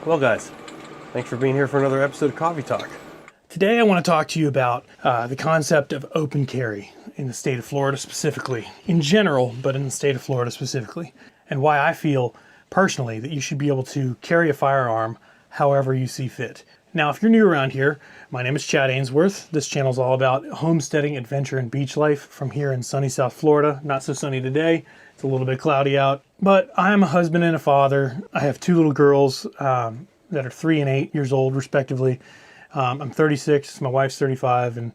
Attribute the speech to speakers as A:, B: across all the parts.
A: Well guys, thanks for being here for another episode of Coffee Talk. Today I want to talk to you about the concept of open carry in the state of Florida specifically, in general, but in the state of Florida specifically, and why I feel personally that you should be able to carry a firearm however you see fit. Now, if you're new around here, my name is Chad Ainsworth. This channel is all about homesteading, adventure, and beach life from here in sunny South Florida. Not so sunny today. It's a little bit cloudy out, but I'm a husband and a father. I have two little girls that are 3 and 8 years old, respectively. I'm 36, my wife's 35, and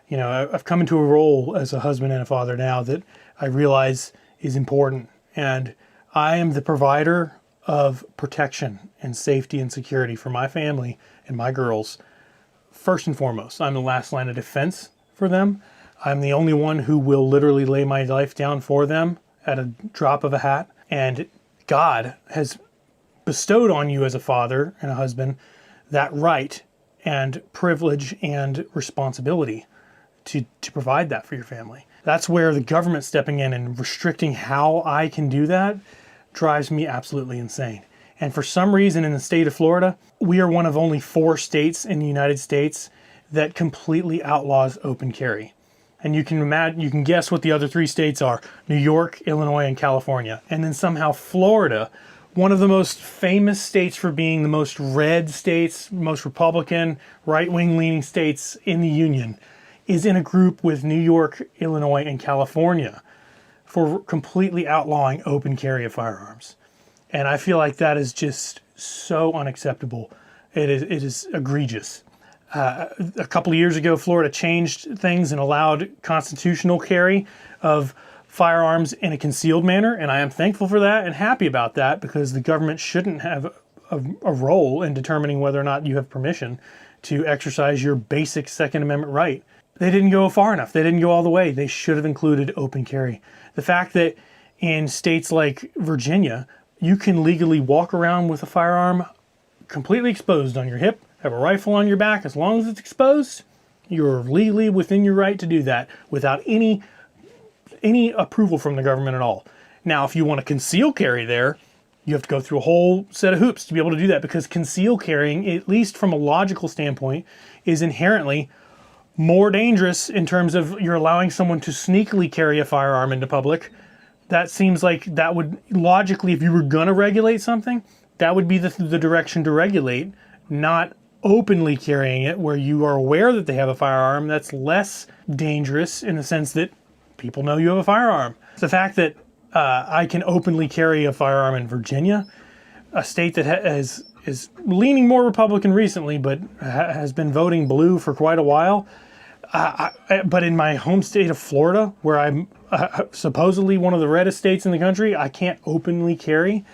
A: you know, I've come into a role as a husband and a father now that I realize is important. And I am the provider of protection and safety and security for my family and my girls. First and foremost, I'm the last line of defense for them. I'm the only one who will literally lay my life down for them at a drop of a hat. And God has bestowed on you as a father and a husband that right and privilege and responsibility to provide that for your family. That's where the government stepping in and restricting how I can do that drives me absolutely insane. And for some reason in the state of Florida, we are one of only 4 states in the United States that completely outlaws open carry. And you can imagine, you can guess what the other 3 states are: New York, Illinois, and California. And then somehow Florida, one of the most famous states for being the most red states, most Republican, right-wing leaning states in the Union, is in a group with New York, Illinois, and California for completely outlawing open carry of firearms. And I feel like that is just so unacceptable. It is egregious. A couple of years ago, Florida changed things and allowed constitutional carry of firearms in a concealed manner, and I am thankful for that and happy about that, because the government shouldn't have a role in determining whether or not you have permission to exercise your basic Second Amendment right. They didn't go far enough. They didn't go all the way. They should have included open carry. The fact that in states like Virginia, you can legally walk around with a firearm completely exposed on your hip, have a rifle on your back, as long as it's exposed, you're legally within your right to do that without any approval from the government at all. Now, if you want to conceal carry there, you have to go through a whole set of hoops to be able to do that, because conceal carrying, at least from a logical standpoint, is inherently more dangerous in terms of you're allowing someone to sneakily carry a firearm into public. That seems like that would logically, if you were going to regulate something, that would be the direction to regulate, not openly carrying it where you are aware that they have a firearm. That's less dangerous in the sense that people know you have a firearm. The fact that I can openly carry a firearm in Virginia, a state that is leaning more Republican recently, but has been voting blue for quite a while. But in my home state of Florida, where I'm supposedly one of the reddest states in the country, I can't openly carry,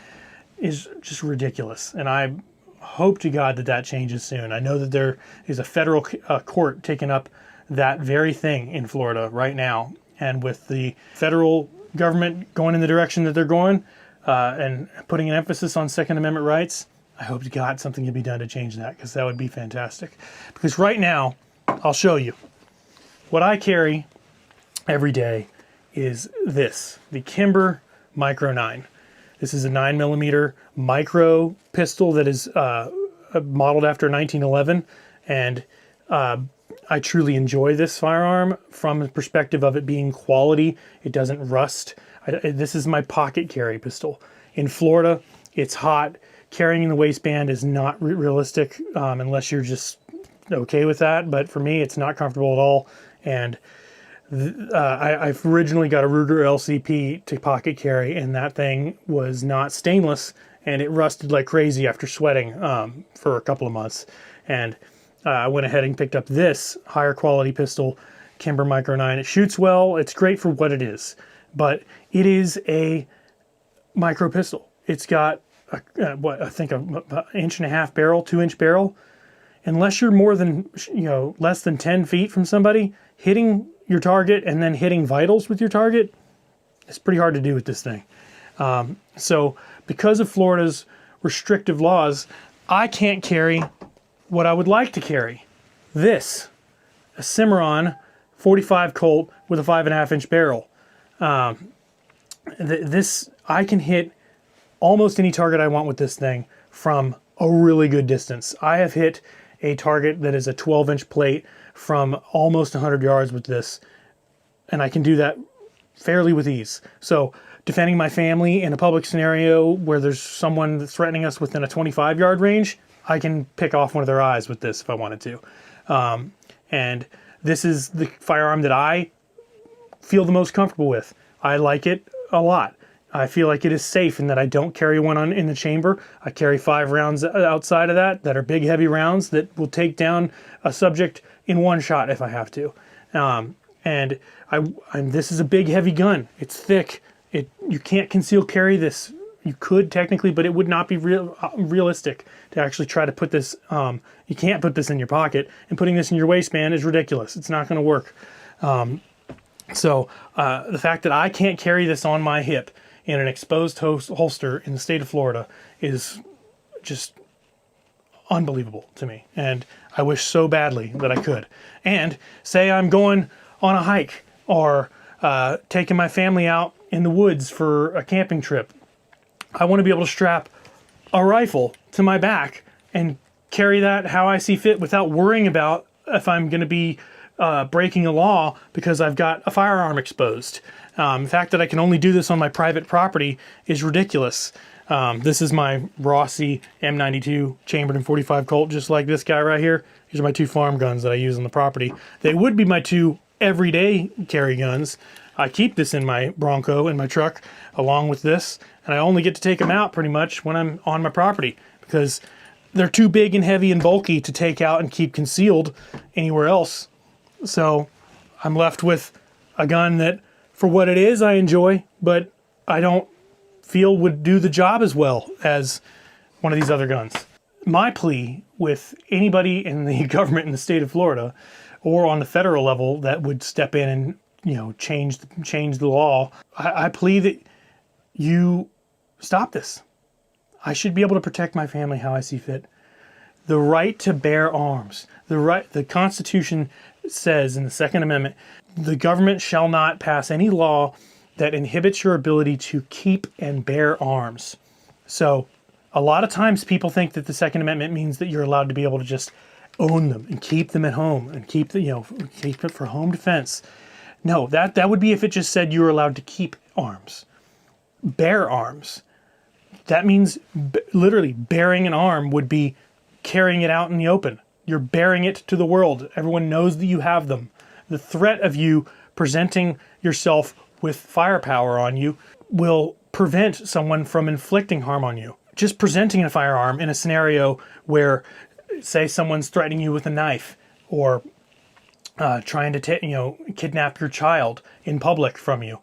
A: is just ridiculous. And I hope to God that that changes soon. I know that there is a federal court taking up that very thing in Florida right now. And with the federal government going in the direction that they're going and putting an emphasis on Second Amendment rights, I hope to God something can be done to change that, because that would be fantastic. Because right now, I'll show you. What I carry every day is this, the Kimber Micro 9. This is a 9mm micro pistol that is modeled after 1911, and I truly enjoy this firearm from the perspective of it being quality. It doesn't rust. This is my pocket carry pistol. In Florida, it's hot. Carrying in the waistband is not realistic unless you're just okay with that, but for me, it's not comfortable at all. And I've originally got a Ruger LCP to pocket carry, and that thing was not stainless, and it rusted like crazy after sweating for a couple of months. And I went ahead and picked up this higher quality pistol, Kimber Micro 9. It shoots well. It's great for what it is, but it is a micro pistol. It's got I think an 1.5-inch barrel, 2-inch barrel. Unless you're more than, less than 10 feet from somebody, hitting your target and then hitting vitals with your target, it's pretty hard to do with this thing. So because of Florida's restrictive laws, I can't carry what I would like to carry. This, a Cimarron 45 Colt with a 5.5-inch barrel. This, I can hit almost any target I want with this thing from a really good distance. I have hit a target that is a 12-inch plate from almost 100 yards with this, and I can do that fairly with ease. So defending my family in a public scenario where there's someone that's threatening us within a 25-yard range, I can pick off one of their eyes with this if I wanted to. And this is the firearm that I feel the most comfortable with. I like it a lot. I feel like it is safe in that I don't carry one in the chamber. I carry 5 rounds outside of that are big, heavy rounds that will take down a subject in one shot if I have to. And this is a big, heavy gun. It's thick. You can't conceal carry this. You could technically, but it would not be realistic to actually try to put this. You can't put this in your pocket, and putting this in your waistband is ridiculous. It's not going to work. So the fact that I can't carry this on my hip in an exposed holster in the state of Florida is just unbelievable to me. And I wish so badly that I could. And say I'm going on a hike or taking my family out in the woods for a camping trip. I want to be able to strap a rifle to my back and carry that how I see fit without worrying about if I'm going to be breaking a law because I've got a firearm exposed. The fact that I can only do this on my private property is ridiculous. This is my Rossi M92 chambered in .45 Colt, just like this guy right here. These are my 2 farm guns that I use on the property. They would be my 2 everyday carry guns. I keep this in my Bronco in my truck along with this, and I only get to take them out pretty much when I'm on my property because they're too big and heavy and bulky to take out and keep concealed anywhere else. So I'm left with a gun that, for what it is, I enjoy, but I don't feel would do the job as well as one of these other guns. My plea with anybody in the government in the state of Florida or on the federal level that would step in and change the law, I plea that you stop this. I should be able to protect my family how I see fit. The right to bear arms, the Constitution says in the Second Amendment, the government shall not pass any law that inhibits your ability to keep and bear arms. So a lot of times people think that the Second Amendment means that you're allowed to be able to just own them and keep them at home and keep it for home defense. No, that would be if it just said you were allowed to keep arms. Bear arms. That means literally bearing an arm would be carrying it out in the open. You're bearing it to the world. Everyone knows that you have them. The threat of you presenting yourself with firepower on you will prevent someone from inflicting harm on you. Just presenting a firearm in a scenario where, say, someone's threatening you with a knife or trying to kidnap your child in public from you.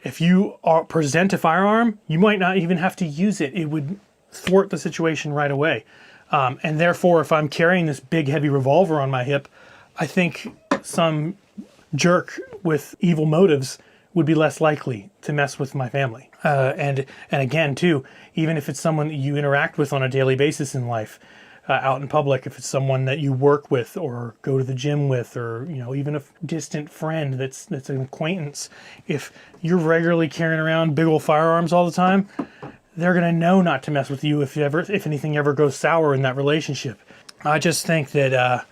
A: If you present a firearm, you might not even have to use it. It would thwart the situation right away. And therefore, if I'm carrying this big, heavy revolver on my hip, I think some jerk with evil motives would be less likely to mess with my family. And again, too, even if it's someone that you interact with on a daily basis in life, out in public, if it's someone that you work with or go to the gym with, or even a distant friend that's an acquaintance, if you're regularly carrying around big old firearms all the time, they're gonna know not to mess with you if anything ever goes sour in that relationship. I just think that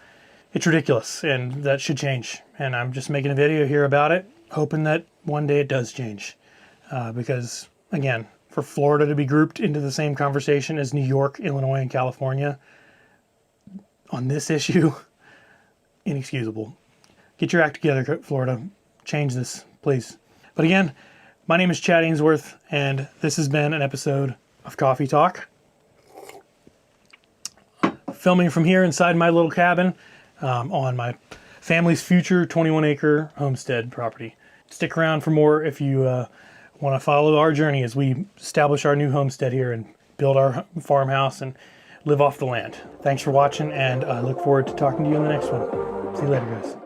A: it's ridiculous, and that should change. And I'm just making a video here about it, hoping that one day it does change. Because again, for Florida to be grouped into the same conversation as New York, Illinois, and California on this issue, inexcusable. Get your act together, Florida. Change this, please. But again, my name is Chad Ainsworth, and this has been an episode of Coffee Talk. Filming from here inside my little cabin on my family's future 21-acre homestead property. Stick around for more if you want to follow our journey as we establish our new homestead here and build our farmhouse and live off the land. Thanks for watching, and I look forward to talking to you in the next one. See you later, guys.